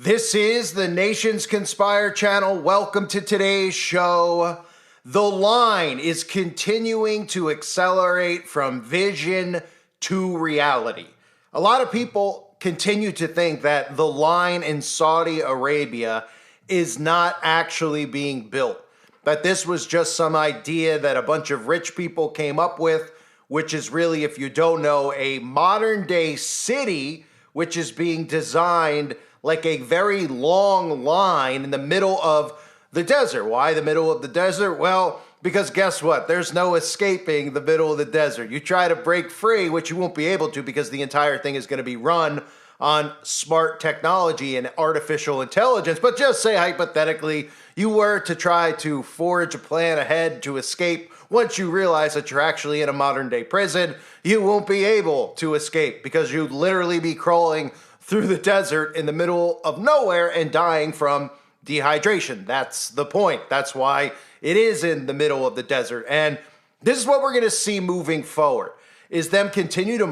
This is the Nations Conspire channel. Welcome to today's show. The line is continuing to accelerate from vision to reality. A lot of people continue to think that the line in Saudi Arabia is not actually being built, that this was just some idea that a bunch of rich people came up with, which is really, if you don't know, a modern day city which is being designed like a very long line in the middle of the desert. Why the middle of the desert? Well, because guess what? There's no escaping the middle of the desert. You try to break free, which you won't be able to because the entire thing is going to be run on smart technology and artificial intelligence. But just say hypothetically, you were to try to forge a plan ahead to escape. Once you realize that you're actually in a modern day prison, you won't be able to escape because you'd literally be crawling through the desert in the middle of nowhere and dying from dehydration. That's the point. That's why it is in the middle of the desert. And this is what we're going to see moving forward, is them continue to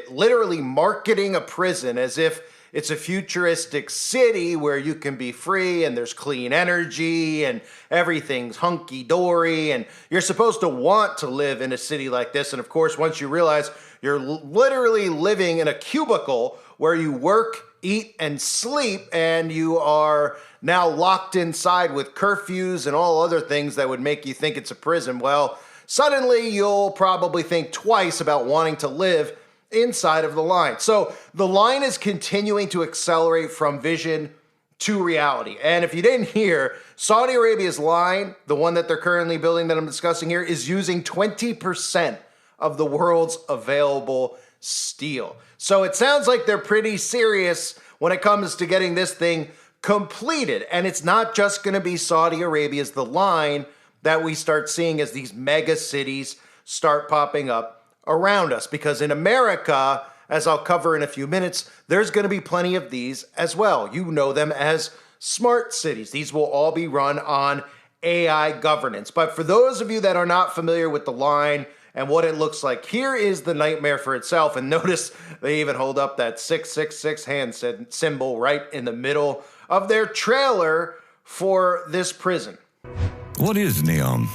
literally marketing a prison as if it's a futuristic city where you can be free and there's clean energy and everything's hunky-dory and you're supposed to want to live in a city like this. And of course, once you realize you're literally living in a cubicle where you work, eat, and sleep, and you are now locked inside with curfews and all other things that would make you think it's a prison, well, suddenly you'll probably think twice about wanting to live inside of the line. So the line is continuing to accelerate from vision to reality. And if you didn't hear, Saudi Arabia's line, the one that they're currently building that I'm discussing here, is using 20% of the world's available steel. So it sounds like they're pretty serious when it comes to getting this thing completed. And it's not just going to be Saudi Arabia's the line that we start seeing as these mega cities start popping up around us. Because in America, as I'll cover in a few minutes, there's going to be plenty of these as well. You know them as smart cities. These will all be run on AI governance. But for those of you that are not familiar with the line and what it looks like, here is the nightmare for itself. And notice they even hold up that 666 hand symbol right in the middle of their trailer for this prison. What is NEOM?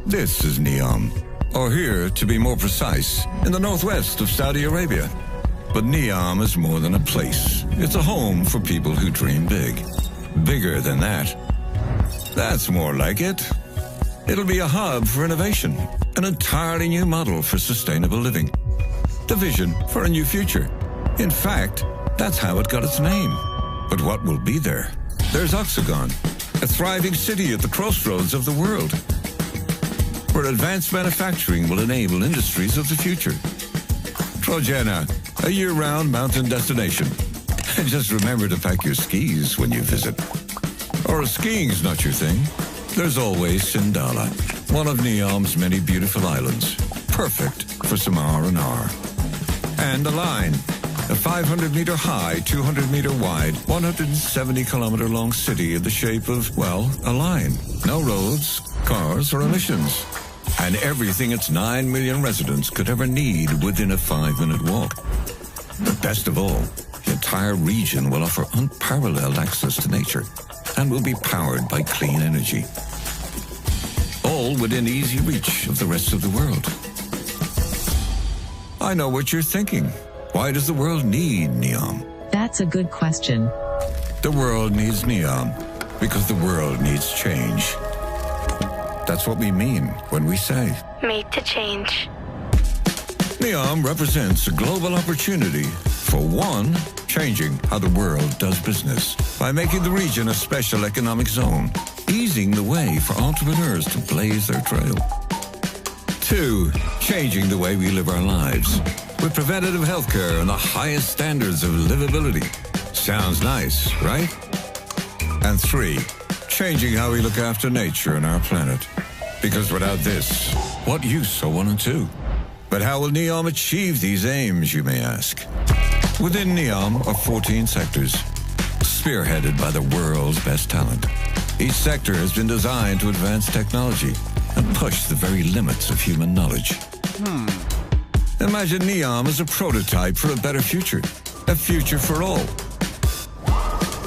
This is NEOM, or here, to be more precise, in the northwest of Saudi Arabia. But NEOM is more than a place. It's a home for people who dream big. Bigger than that. That's more like it. It'll be a hub for innovation, an entirely new model for sustainable living. The vision for a new future. In fact, that's how it got its name. But what will be there? There's Oxagon, a thriving city at the crossroads of the world, where advanced manufacturing will enable industries of the future. Trojana, a year-round mountain destination. And just remember to pack your skis when you visit. Or if skiing's not your thing, there's always Sindala, one of NEOM's many beautiful islands, perfect for some R&R. And the line, a 500-meter-high, 200-meter-wide, 170-kilometer-long city in the shape of, well, a line. No roads, cars, or emissions. And everything its 9 million residents could ever need within a 5-minute walk. But best of all, the entire region will offer unparalleled access to nature and will be powered by clean energy. All within easy reach of the rest of the world. I know what you're thinking. Why does the world need NEOM? That's a good question. The world needs NEOM because the world needs change. That's what we mean when we say made to change. NEOM represents a global opportunity for one, changing how the world does business by making the region a special economic zone, easing the way for entrepreneurs to blaze their trail. Two, changing the way we live our lives with preventative healthcare and the highest standards of livability. Sounds nice, right? And three, changing how we look after nature and our planet. Because without this, what use are 1 and 2? But how will NEOM achieve these aims, you may ask? Within NEOM are 14 sectors, spearheaded by the world's best talent. Each sector has been designed to advance technology and push the very limits of human knowledge. Imagine NEOM as a prototype for a better future. A future for all.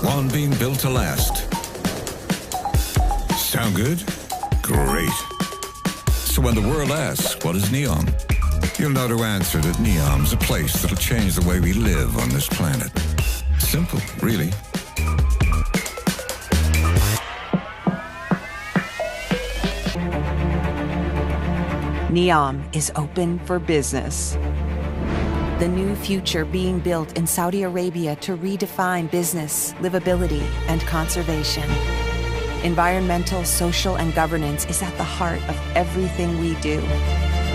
one being built to last. Sound good? Great. So when the world asks, what is NEOM? You'll know to answer that NEOM's a place that'll change the way we live on this planet. Simple, really. NEOM is open for business. The new future being built in Saudi Arabia to redefine business, livability, and conservation. Environmental, social, and governance is at the heart of everything we do.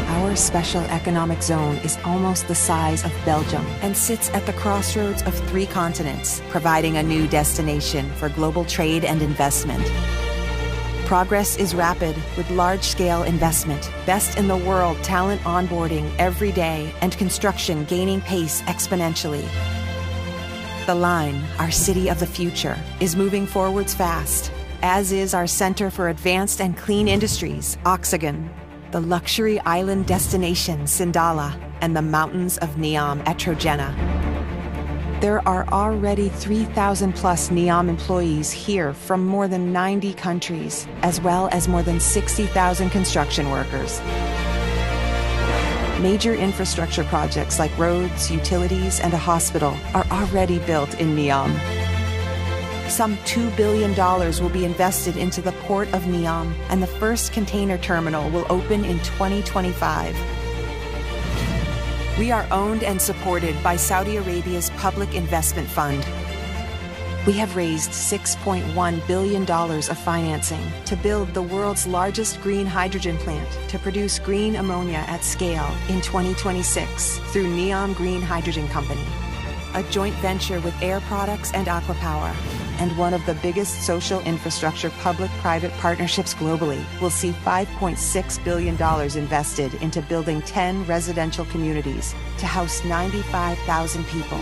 Our special economic zone is almost the size of Belgium and sits at the crossroads of 3 continents, providing a new destination for global trade and investment. Progress is rapid with large-scale investment, best in the world talent onboarding every day, and construction gaining pace exponentially. The Line, our city of the future, is moving forwards fast, as is our Center for Advanced and Clean Industries, Oxygen, the luxury island destination, Sindala, and the mountains of NEOM, Etrogena. There are already 3,000 plus NEOM employees here from more than 90 countries, as well as more than 60,000 construction workers. Major infrastructure projects like roads, utilities, and a hospital are already built in NEOM. Some $2 billion will be invested into the port of NEOM, and the first container terminal will open in 2025. We are owned and supported by Saudi Arabia's Public Investment Fund. We have raised $6.1 billion of financing to build the world's largest green hydrogen plant to produce green ammonia at scale in 2026 through NEOM Green Hydrogen Company, a joint venture with Air Products and Aquapower, and one of the biggest social infrastructure public-private partnerships globally, will see $5.6 billion invested into building 10 residential communities to house 95,000 people.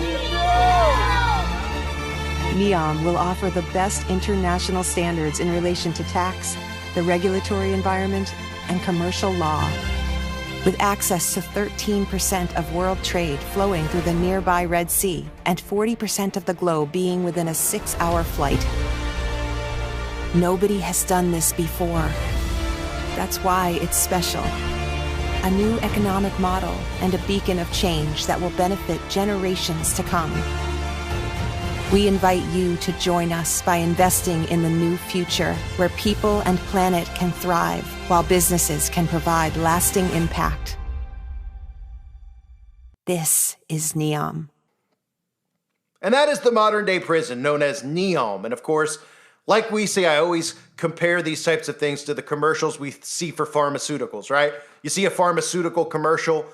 NEOM will offer the best international standards in relation to tax, the regulatory environment, and commercial law. With access to 13% of world trade flowing through the nearby Red Sea and 40% of the globe being within a 6-hour flight. Nobody has done this before. That's why it's special. A new economic model and a beacon of change that will benefit generations to come. We invite you to join us by investing in the new future where people and planet can thrive while businesses can provide lasting impact. This is NEOM. And that is the modern day prison known as NEOM. And of course, like we say, I always compare these types of things to the commercials we see for pharmaceuticals, right? You see a pharmaceutical commercial,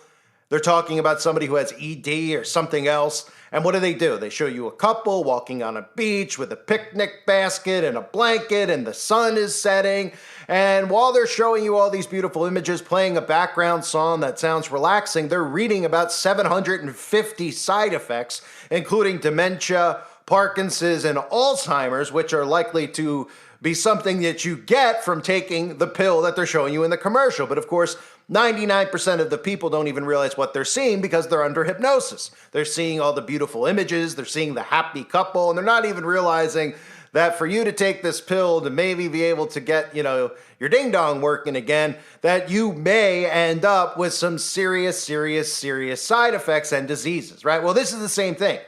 they're talking about somebody who has ED or something else. And what do? They show you a couple walking on a beach with a picnic basket and a blanket, and the sun is setting. And while they're showing you all these beautiful images, playing a background song that sounds relaxing, they're reading about 750 side effects, including dementia, Parkinson's, and Alzheimer's, which are likely to be something that you get from taking the pill that they're showing you in the commercial. But of course, 99% of the people don't even realize what they're seeing because they're under hypnosis. They're seeing all the beautiful images, they're seeing the happy couple, and they're not even realizing that for you to take this pill to maybe be able to get, your ding-dong working again, that you may end up with some serious side effects and diseases, right? Well, this is the same thing.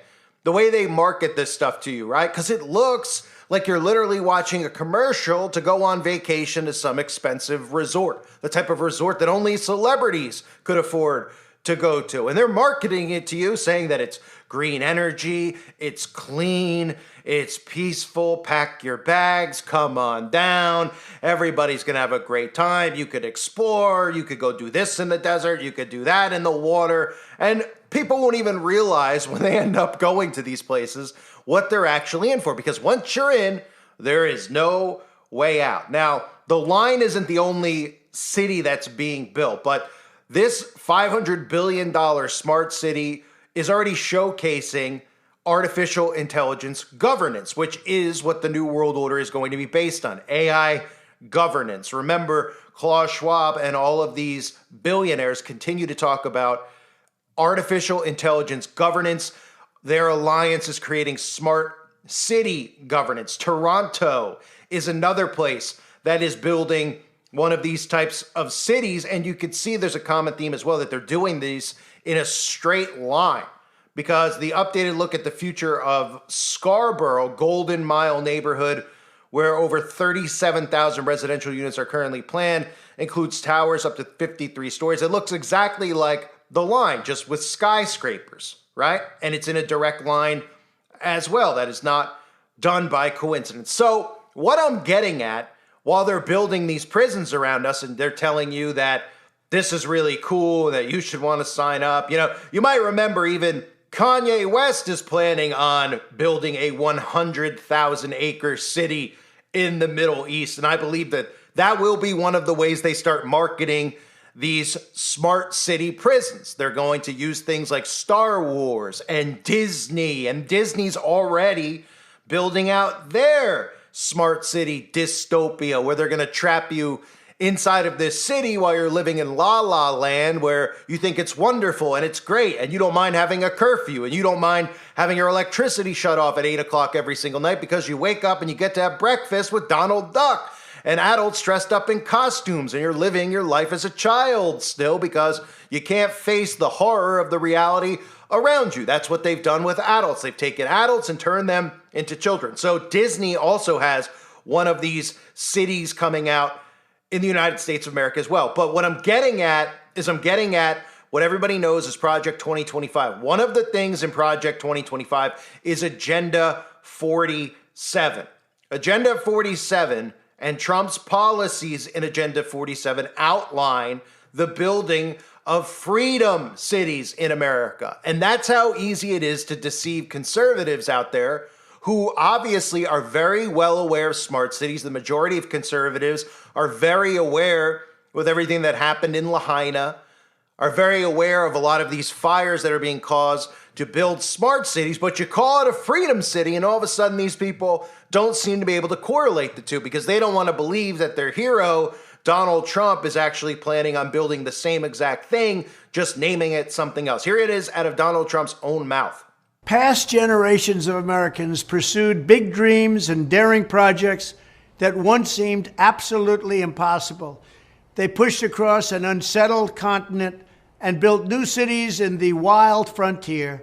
The way they market this stuff to you, right? Because it looks like you're literally watching a commercial to go on vacation to some expensive resort, the type of resort that only celebrities could afford to go to. And they're marketing it to you saying that it's green energy, it's clean, it's peaceful, pack your bags, come on down, everybody's gonna have a great time, you could explore, you could go do this in the desert, you could do that in the water, and people won't even realize when they end up going to these places what they're actually in for, because once you're in, there is no way out. Now, the Line isn't the only city that's being built, but this $500 billion smart city is already showcasing artificial intelligence governance, which is what the New World Order is going to be based on, AI governance. Remember, Klaus Schwab and all of these billionaires continue to talk about artificial intelligence governance. Their alliance is creating smart city governance. Toronto is another place that is building one of these types of cities. And you can see there's a common theme as well, that they're doing these in a straight line, because the updated look at the future of Scarborough, Golden Mile neighborhood, where over 37,000 residential units are currently planned, includes towers up to 53 stories. It looks exactly like the line, just with skyscrapers, right? And it's in a direct line as well. That is not done by coincidence. So what I'm getting at, while they're building these prisons around us and they're telling you that this is really cool, that you should want to sign up, you might remember even Kanye West is planning on building a 100,000 acre city in the Middle East. And I believe that that will be one of the ways they start marketing these smart city prisons. They're going to use things like Star Wars and Disney's already building out their smart city dystopia, where they're going to trap you inside of this city while you're living in La La Land, where you think it's wonderful and it's great and you don't mind having a curfew and you don't mind having your electricity shut off at 8 o'clock every single night because you wake up and you get to have breakfast with Donald Duck and adults dressed up in costumes, and you're living your life as a child still because you can't face the horror of the reality around you. That's what they've done with adults. They've taken adults and turned them into children. So Disney also has one of these cities coming out in the United States of America as well. But what I'm getting at is what everybody knows is Project 2025. One of the things in Project 2025 is Agenda 47. Agenda 47 and Trump's policies in Agenda 47 outline the building of freedom cities in America. And that's how easy it is to deceive conservatives out there who obviously are very well aware of smart cities. The majority of conservatives are very aware with everything that happened in Lahaina, are very aware of a lot of these fires that are being caused to build smart cities, but you call it a freedom city, and all of a sudden these people don't seem to be able to correlate the two because they don't want to believe that their hero, Donald Trump, is actually planning on building the same exact thing, just naming it something else. Here it is out of Donald Trump's own mouth. Past generations of Americans pursued big dreams and daring projects that once seemed absolutely impossible. They pushed across an unsettled continent and built new cities in the wild frontier.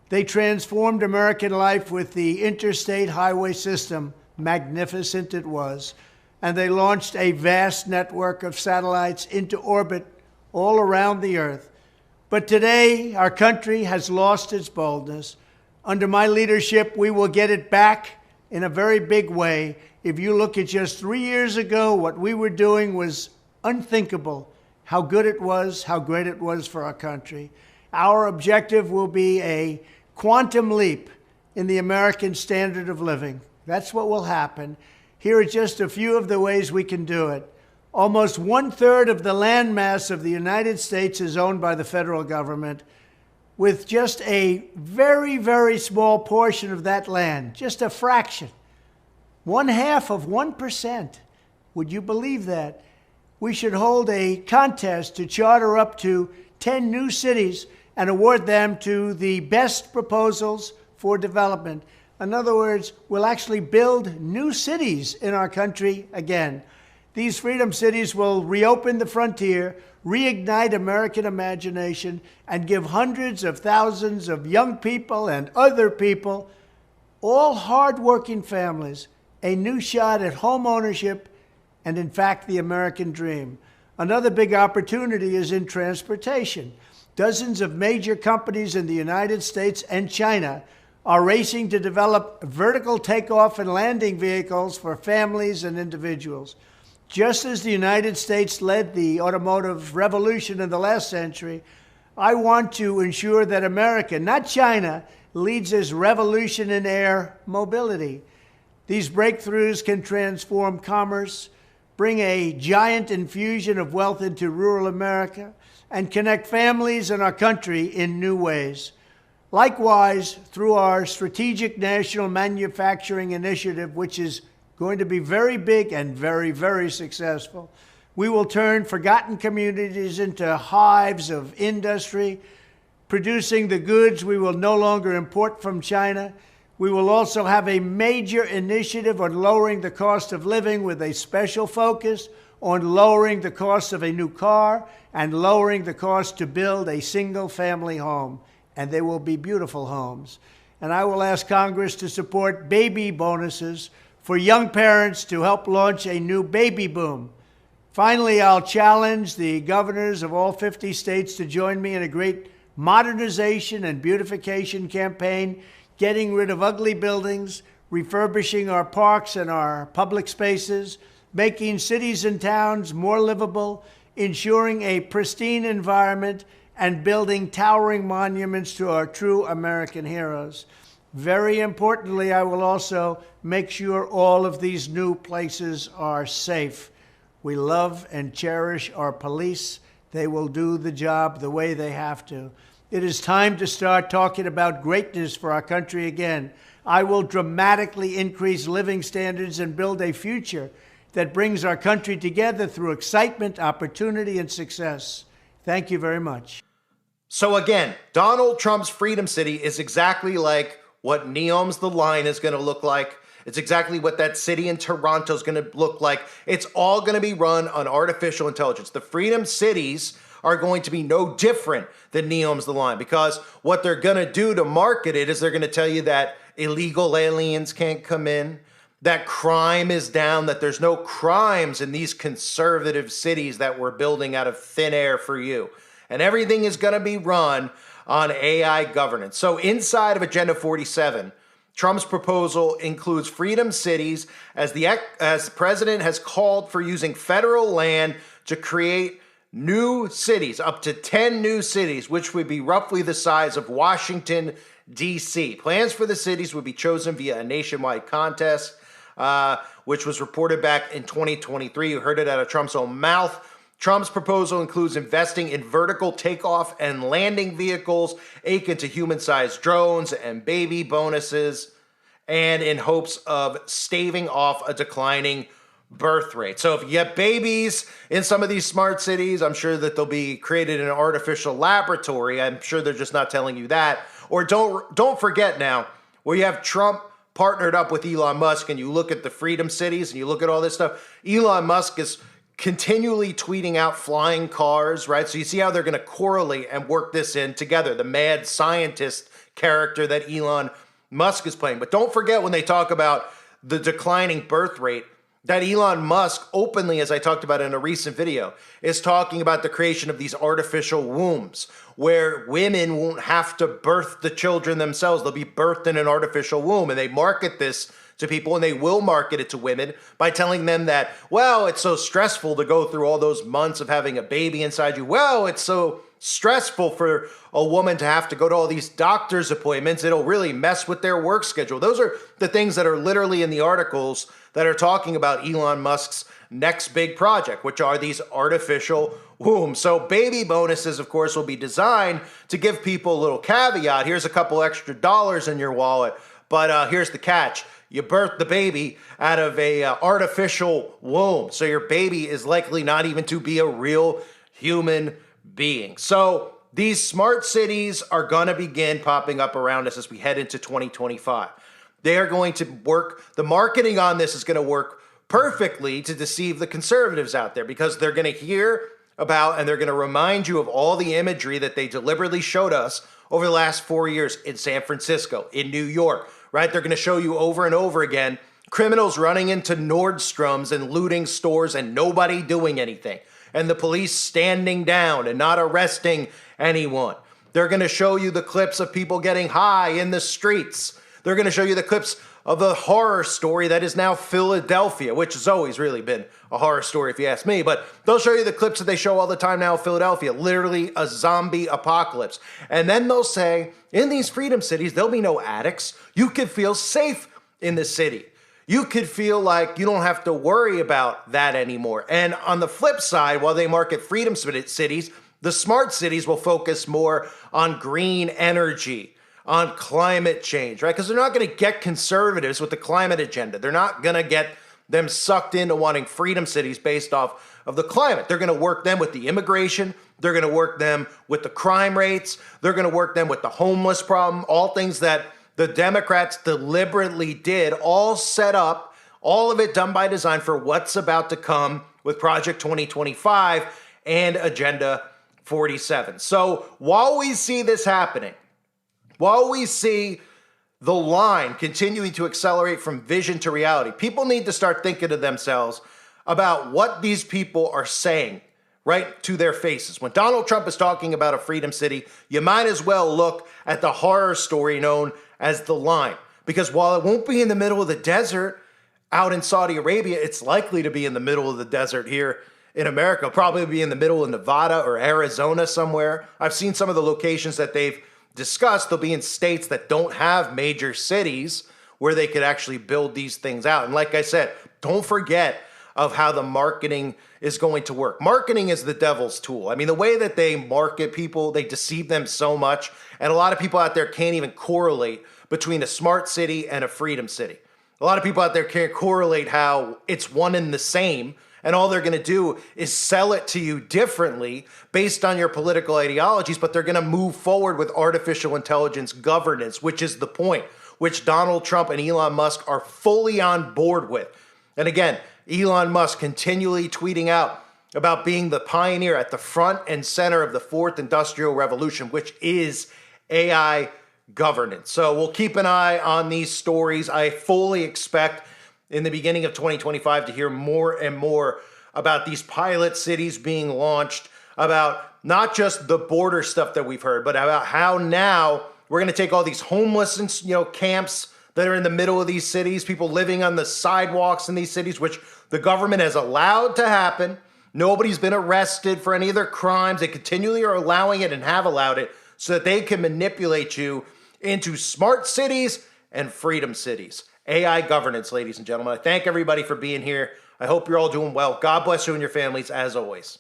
They transformed American life with the interstate highway system. Magnificent it was. And they launched a vast network of satellites into orbit all around the earth. But today, our country has lost its boldness. Under my leadership, we will get it back in a very big way. If you look at just 3 years ago, what we were doing was unthinkable. How good it was, how great it was for our country. Our objective will be a quantum leap in the American standard of living. That's what will happen. Here are just a few of the ways we can do it. Almost 1/3 of the landmass of the United States is owned by the federal government, with just a very, very small portion of that land, just a fraction, 1/2 of 1%. Would you believe that? We should hold a contest to charter up to 10 new cities and award them to the best proposals for development. In other words, we'll actually build new cities in our country again. These freedom cities will reopen the frontier, reignite American imagination, and give hundreds of thousands of young people and other people, all hardworking families, a new shot at home ownership and, in fact, the American dream. Another big opportunity is in transportation. Dozens of major companies in the United States and China are racing to develop vertical takeoff and landing vehicles for families and individuals. Just as the United States led the automotive revolution in the last century, I want to ensure that America, not China, leads this revolution in air mobility. These breakthroughs can transform commerce, bring a giant infusion of wealth into rural America, and connect families and our country in new ways. Likewise, through our Strategic National Manufacturing Initiative, which is going to be very big and very, very successful, we will turn forgotten communities into hives of industry, producing the goods we will no longer import from China. We will also have a major initiative on lowering the cost of living with a special focus on lowering the cost of a new car and lowering the cost to build a single-family home. And they will be beautiful homes. And I will ask Congress to support baby bonuses for young parents to help launch a new baby boom. Finally, I'll challenge the governors of all 50 states to join me in a great modernization and beautification campaign, getting rid of ugly buildings, refurbishing our parks and our public spaces, making cities and towns more livable, ensuring a pristine environment, and building towering monuments to our true American heroes. Very importantly, I will also make sure all of these new places are safe. We love and cherish our police. They will do the job the way they have to. It is time to start talking about greatness for our country again. I will dramatically increase living standards and build a future that brings our country together through excitement, opportunity, and success. Thank you very much. So again, Donald Trump's Freedom City is exactly like what Neom's The Line is going to look like. It's exactly what that city in Toronto is going to look like. It's all going to be run on artificial intelligence. The Freedom Cities are going to be no different than Neom's The Line, because what they're going to do to market it is they're going to tell you that illegal aliens can't come in, that crime is down, that there's no crimes in these conservative cities that we're building out of thin air for you. And everything is going to be run on AI governance. So inside of Agenda 47, Trump's proposal includes freedom cities as the president has called for using federal land to create new cities, up to 10 new cities, which would be roughly the size of Washington, D.C. Plans for the cities would be chosen via a nationwide contest, which was reported back in 2023. You heard it out of Trump's own mouth. Trump's proposal includes investing in vertical takeoff and landing vehicles, akin to human-sized drones and baby bonuses, and in hopes of staving off a declining birth rate. So if you get babies in some of these smart cities, I'm sure that they'll be created in an artificial laboratory. I'm sure they're just not telling you that. Or don't forget now, where you have Trump partnered up with Elon Musk, and you look at the freedom cities and you look at all this stuff, Elon Musk is continually tweeting out flying cars, right? So you see how they're going to correlate and work this in together, the mad scientist character that Elon Musk is playing. But don't forget, when they talk about the declining birth rate, that Elon Musk openly, as I talked about in a recent video, is talking about the creation of these artificial wombs where women won't have to birth the children themselves. They'll be birthed in an artificial womb. And they market this to people, and they will market it to women by telling them that, well, it's so stressful to go through all those months of having a baby inside you. Well, it's so stressful for a woman to have to go to all these doctor's appointments. It'll really mess with their work schedule. Those are the things that are literally in the articles that are talking about Elon Musk's next big project, which are these artificial wombs. So baby bonuses, of course, will be designed to give people a little caveat. Here's a couple extra dollars in your wallet, but here's the catch. You birth the baby out of a artificial womb. So your baby is likely not even to be a real human being. So these smart cities are going to begin popping up around us as we head into 2025. They are going to work, the marketing on this is going to work perfectly to deceive the conservatives out there, because they're going to hear about and they're going to remind you of all the imagery that they deliberately showed us over the last 4 years in San Francisco, in New York, right? They're going to show you over and over again criminals running into Nordstroms and looting stores and nobody doing anything, and the police standing down and not arresting anyone. They're going to show you the clips of people getting high in the streets. They're going to show you the clips of the horror story that is now Philadelphia, which has always really been a horror story if you ask me, but they'll show you the clips that they show all the time now of Philadelphia, literally a zombie apocalypse. And then they'll say, in these freedom cities, there'll be no addicts. You could feel safe in the city. You could feel like you don't have to worry about that anymore. And on the flip side, while they market freedom cities, the smart cities will focus more on green energy, on climate change, right? Because they're not going to get conservatives with the climate agenda. They're not going to get them sucked into wanting freedom cities based off of the climate. They're going to work them with the immigration. They're going to work them with the crime rates. They're going to work them with the homeless problem, all things that the Democrats deliberately did, all set up, all of it done by design for what's about to come with Project 2025 and Agenda 47. So while we see this happening, while we see the line continuing to accelerate from vision to reality, people need to start thinking to themselves about what these people are saying right to their faces. When Donald Trump is talking about a freedom city, you might as well look at the horror story known as the line. Because while it won't be in the middle of the desert out in Saudi Arabia, it's likely to be in the middle of the desert here in America. It'll probably be in the middle of Nevada or Arizona somewhere. I've seen some of the locations that they've discussed. They'll be in states that don't have major cities where they could actually build these things out. And like I said, don't forget of how the marketing is going to work. Marketing is the devil's tool. I mean, the way that they market people, they deceive them so much. And a lot of people out there can't even correlate between a smart city and a freedom city. A lot of people out there can't correlate how it's one and the same. And all they're going to do is sell it to you differently based on your political ideologies, but they're going to move forward with artificial intelligence governance, which is the point, which Donald Trump and Elon Musk are fully on board with. And again, Elon Musk continually tweeting out about being the pioneer at the front and center of the fourth industrial revolution, which is AI governance. So we'll keep an eye on these stories. I fully expect in the beginning of 2025 to hear more and more about these pilot cities being launched, about not just the border stuff that we've heard, but about how now we're going to take all these homeless and camps that are in the middle of these cities, people living on the sidewalks in these cities, which the government has allowed to happen. Nobody's been arrested for any of their crimes. They continually are allowing it and have allowed it so that they can manipulate you into smart cities and freedom cities. AI governance, ladies and gentlemen. I thank everybody for being here. I hope you're all doing well. God bless you and your families, as always.